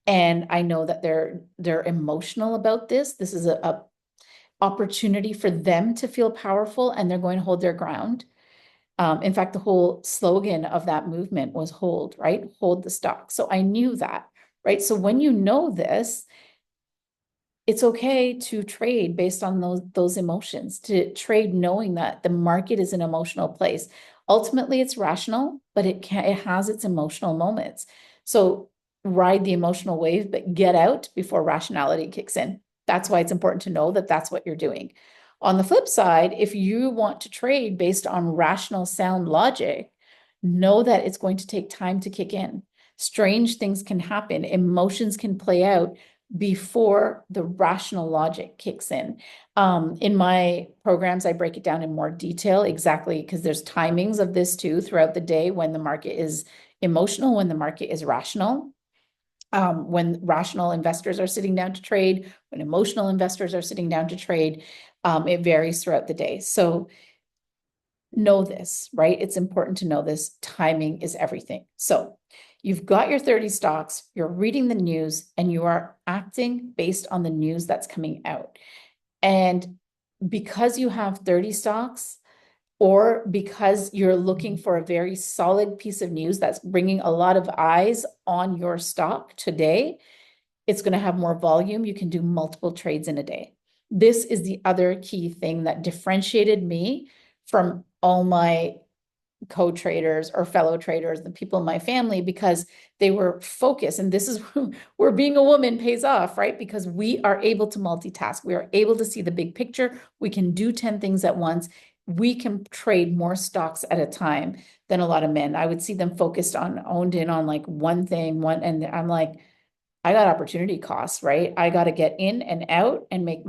And I know that they're emotional about this. This is a opportunity for them to feel powerful, and they're going to hold their ground. In fact, the whole slogan of that movement was hold, right? Hold the stock. So I knew that, right? So when you know this, it's okay to trade based on those emotions, to trade knowing that the market is an emotional place. Ultimately, it's rational, but it has its emotional moments. So ride the emotional wave, but get out before rationality kicks in. That's why it's important to know that that's what you're doing. On the flip side, if you want to trade based on rational, sound logic, know that it's going to take time to kick in. Strange things can happen, emotions can play out before the rational logic kicks in. In my programs, I break it down in more detail exactly because there's timings of this too throughout the day when the market is emotional, when the market is rational. When rational investors are sitting down to trade, when emotional investors are sitting down to trade, it varies throughout the day. So know this, right? It's important to know this. Timing is everything. So you've got your 30 stocks, you're reading the news, and you are acting based on the news that's coming out. And because you have 30 stocks, or because you're looking for a very solid piece of news that's bringing a lot of eyes on your stock today, it's going to have more volume. You can do multiple trades in a day. This is the other key thing that differentiated me from all my co-traders or fellow traders, the people in my family, because they were focused. And this is where being a woman pays off, right? Because we are able to multitask. We are able to see the big picture. We can do 10 things at once. We can trade more stocks at a time than a lot of men. I would see them focused on, owned in on like one thing, and I'm like, I got opportunity costs, right? I got to get in and out and make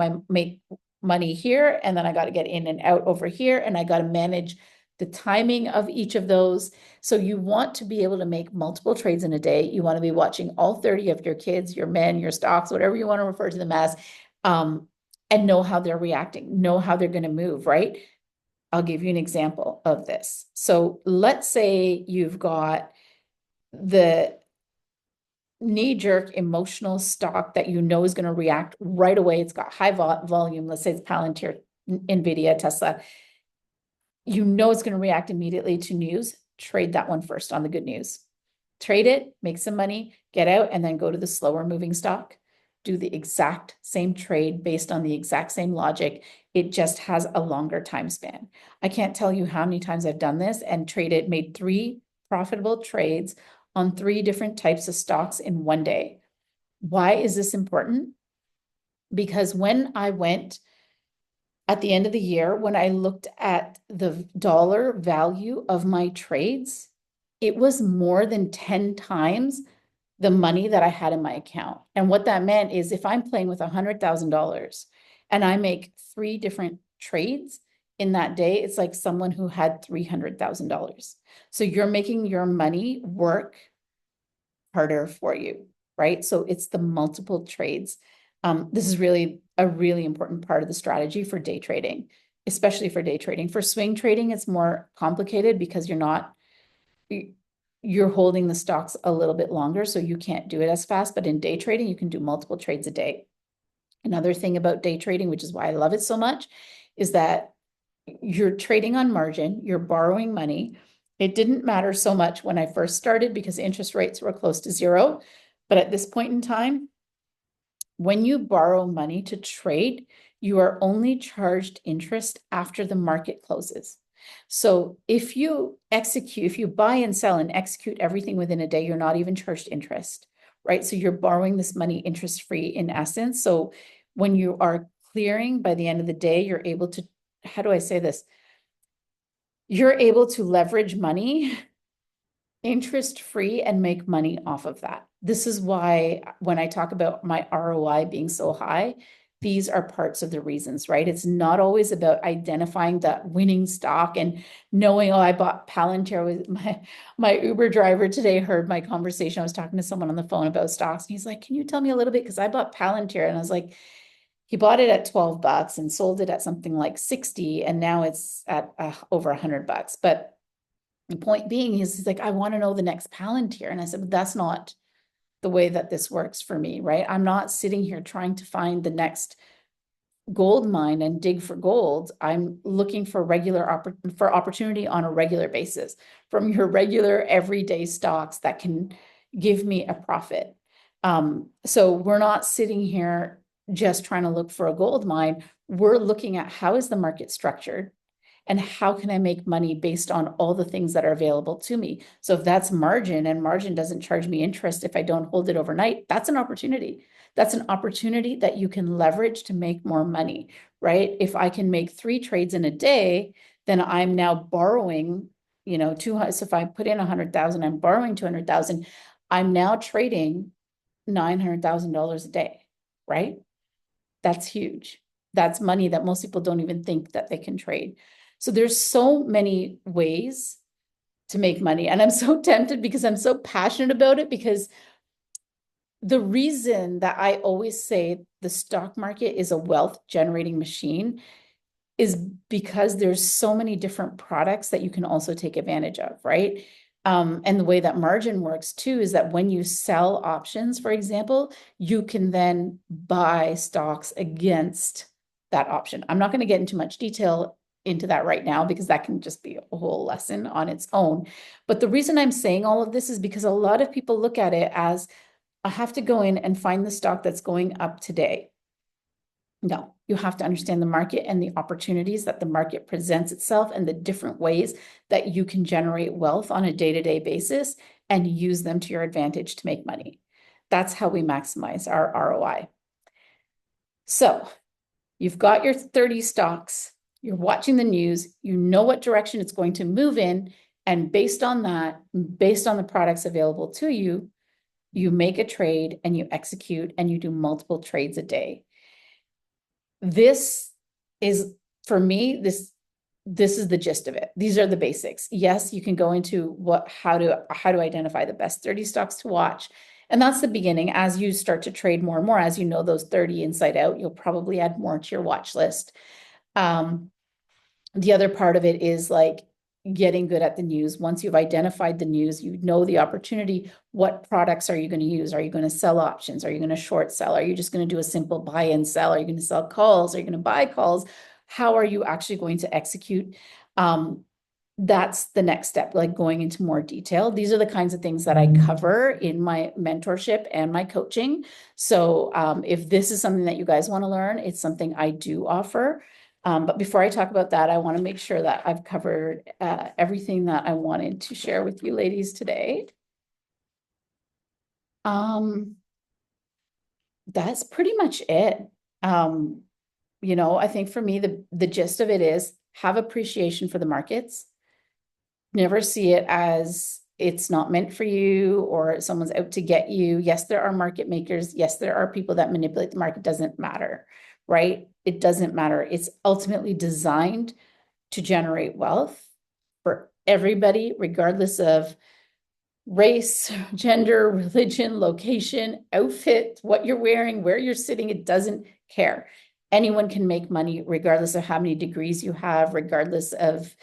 money here, and then I got to get in and out over here, and I got to manage the timing of each of those. So you want to be able to make multiple trades in a day. You want to be watching all 30 of your kids, your men, your stocks, whatever you want to refer to them as, and know how they're reacting, know how they're going to move, right? I'll give you an example of this. So let's say you've got the knee-jerk emotional stock that you know is going to react right away. It's got high volume. Let's say it's Palantir, NVIDIA, Tesla. You know it's going to react immediately to news. Trade that one first on the good news. Trade it, make some money, get out, and then go to the slower moving stock. Do the exact same trade based on the exact same logic. It just has a longer time span. I can't tell you how many times I've done this and made 3 profitable trades on 3 different types of stocks in one day. Why is this important? Because when I went at the end of the year, when I looked at the dollar value of my trades, it was more than 10 times the money that I had in my account. And what that meant is if I'm playing with $100,000 and I make 3 different trades in that day, it's like someone who had $300,000. So you're making your money work harder for you, right? So it's the multiple trades. This is really a really important part of the strategy for day trading, especially for day trading. For swing trading, it's more complicated because you're holding the stocks a little bit longer, so you can't do it as fast. But in day trading, you can do multiple trades a day. Another thing about day trading, which is why I love it so much, is that you're trading on margin, you're borrowing money. It didn't matter so much when I first started because interest rates were close to zero. But at this point in time, when you borrow money to trade, you are only charged interest after the market closes. So if you buy and sell and execute everything within a day, you're not even charged interest, right? So you're borrowing this money interest-free in essence. So when you are clearing by the end of the day, you're able to, how do I say this? You're able to leverage money interest-free and make money off of that. This is why when I talk about my ROI being so high, these are parts of the reasons, right? It's not always about identifying the winning stock and knowing, oh, I bought Palantir. With my Uber driver today heard my conversation. I was talking to someone on the phone about stocks. And he's like, can you tell me a little bit? Because I bought Palantir. And I was like, he bought it at $12 and sold it at something like 60. And now it's at over $100. But the point being is he's like, I want to know the next Palantir. And I said, but that's not the way that this works for me, right? I'm not sitting here trying to find the next gold mine and dig for gold. I'm looking for opportunity on a regular basis from your regular everyday stocks that can give me a profit. So we're not sitting here just trying to look for a gold mine. We're looking at how is the market structured and how can I make money based on all the things that are available to me. So if that's margin and margin doesn't charge me interest if I don't hold it overnight, that's an opportunity. That's an opportunity that you can leverage to make more money, right? If I can make 3 trades in a day, then I'm now borrowing, so if I put in 100,000, I'm borrowing 200,000. I'm now trading $900,000 a day, right? That's huge. That's money that most people don't even think that they can trade. So there's so many ways to make money. And I'm so tempted because I'm so passionate about it, because the reason that I always say the stock market is a wealth generating machine is because there's so many different products that you can also take advantage of, right? And the way that margin works too is that when you sell options, for example, you can then buy stocks against that option. I'm not going to get into much detail into that right now because that can just be a whole lesson on its own. But the reason I'm saying all of this is because a lot of people look at it as I have to go in and find the stock that's going up today. No, you have to understand the market and the opportunities that the market presents itself and the different ways that you can generate wealth on a day-to-day basis and use them to your advantage to make money. That's how we maximize our ROI. So you've got your 30 stocks, you're watching the news, you know what direction it's going to move in, and based on that, based on the products available to you, you make a trade and you execute and you do multiple trades a day. This is, for me, this is the gist of it. These are the basics. Yes, you can go into how to identify the best 30 stocks to watch. And that's the beginning. As you start to trade more and more, as you know those 30 inside out, you'll probably add more to your watch list. The other part of it is like getting good at the news. Once you've identified the news, you know the opportunity. What products are you going to use? Are you going to sell options? Are you going to short sell? Are you just going to do a simple buy and sell? Are you going to sell calls? Are you going to buy calls? How are you actually going to execute? That's the next step, like going into more detail. These are the kinds of things that I cover in my mentorship and my coaching. So if this is something that you guys want to learn, it's something I do offer. But before I talk about that, I want to make sure that I've covered everything that I wanted to share with you ladies today. That's pretty much it. I think for me, the gist of it is have appreciation for the markets. Never see it as it's not meant for you or someone's out to get you. Yes, there are market makers. Yes, there are people that manipulate the market. Doesn't matter, right? It doesn't matter. It's ultimately designed to generate wealth for everybody, regardless of race, gender, religion, location, outfit, what you're wearing, where you're sitting. It doesn't care. Anyone can make money regardless of how many degrees you have, regardless of,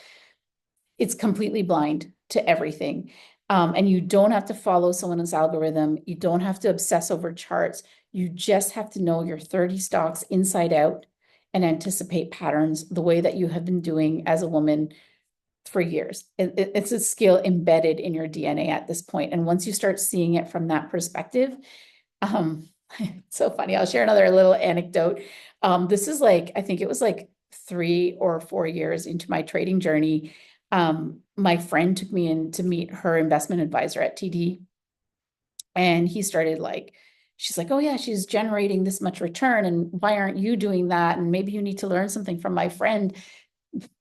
it's completely blind to everything. And you don't have to follow someone's algorithm. You don't have to obsess over charts. You just have to know your 30 stocks inside out and anticipate patterns the way that you have been doing as a woman for years. It's a skill embedded in your DNA at this point. And once you start seeing it from that perspective, it's so funny. I'll share another little anecdote. This is like, I think it was like 3 or 4 years into my trading journey. My friend took me in to meet her investment advisor at TD. And he started she's like, oh yeah, she's generating this much return. And why aren't you doing that? And maybe you need to learn something from my friend.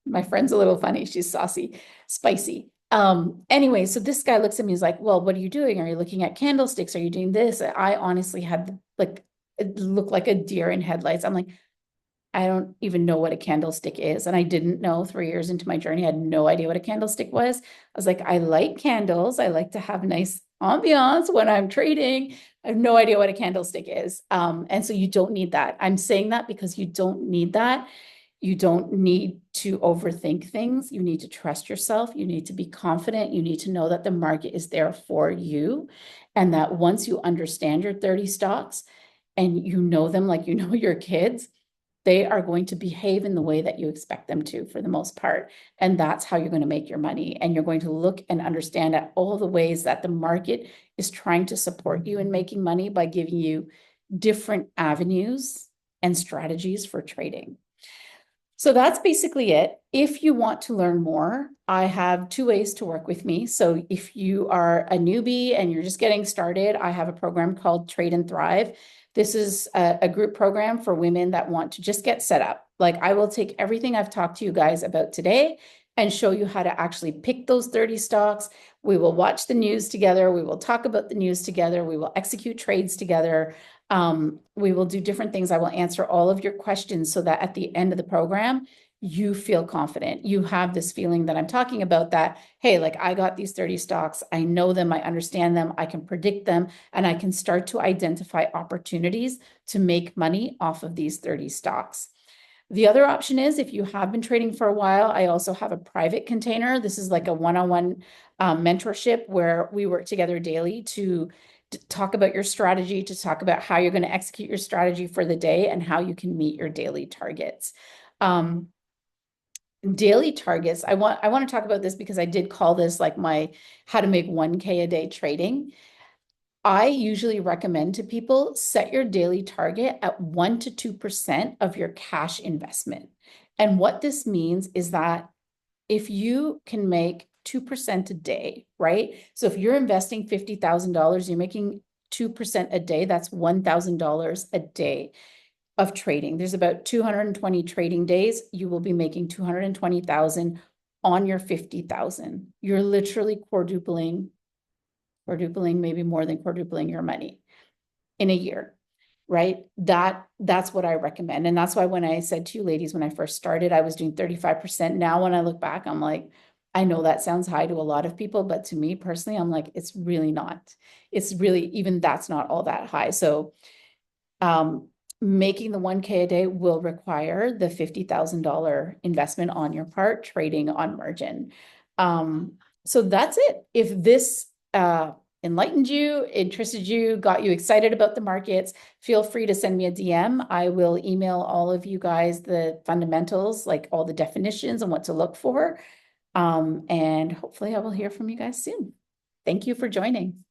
My friend's a little funny. She's saucy, spicy. Anyway, so this guy looks at me, he's like, well, what are you doing? Are you looking at candlesticks? Are you doing this? I honestly had it looked like a deer in headlights. I'm like, I don't even know what a candlestick is. And I didn't know 3 years into my journey, I had no idea what a candlestick was. I was like, I like candles. I like to have nice ambiance when I'm trading. I have no idea what a candlestick is. And so you don't need that. I'm saying that because you don't need that. You don't need to overthink things. You need to trust yourself. You need to be confident. You need to know that the market is there for you. And that once you understand your 30 stocks and you know them like you know your kids, they are going to behave in the way that you expect them to for the most part. And that's how you're going to make your money. And you're going to look and understand at all the ways that the market is trying to support you in making money by giving you different avenues and strategies for trading. So that's basically it. If you want to learn more, I have 2 ways to work with me. So if you are a newbie and you're just getting started, I have a program called Trade and Thrive. This is a group program for women that want to just get set up. Like, I will take everything I've talked to you guys about today and show you how to actually pick those 30 stocks. We will watch the news together. We will talk about the news together. We will execute trades together. We will do different things. I will answer all of your questions so that at the end of the program, you feel confident. You have this feeling that I'm talking about, that, hey, like, I got these 30 stocks. I know them. I understand them. I can predict them, and I can start to identify opportunities to make money off of these 30 stocks. The other option is, if you have been trading for a while, I also have a private container. This is like a one-on-one mentorship where we work together daily to talk about your strategy, to talk about how you're going to execute your strategy for the day and how you can meet your daily targets. Daily targets, I want to talk about this because I did call this like my how to make 1K a day trading. I usually recommend to people, set your daily target at 1 to 2% of your cash investment. And what this means is that if you can make 2% a day, right? So if you're investing $50,000, you're making 2% a day, that's $1,000 a day of trading. There's about 220 trading days. You will be making 220,000 on your 50,000. You're literally quadrupling, maybe more than quadrupling your money in a year, right? That's what I recommend. And that's why when I said to you ladies, when I first started, I was doing 35%. Now, when I look back, I'm like, I know that sounds high to a lot of people, but to me personally, I'm like, it's really not. It's really, even that's not all that high. So, making the 1K a day will require the $50,000 investment on your part, trading on margin. So that's it. If this enlightened you, interested you, got you excited about the markets, feel free to send me a DM. I will email all of you guys the fundamentals, like all the definitions and what to look for. And hopefully I will hear from you guys soon. Thank you for joining.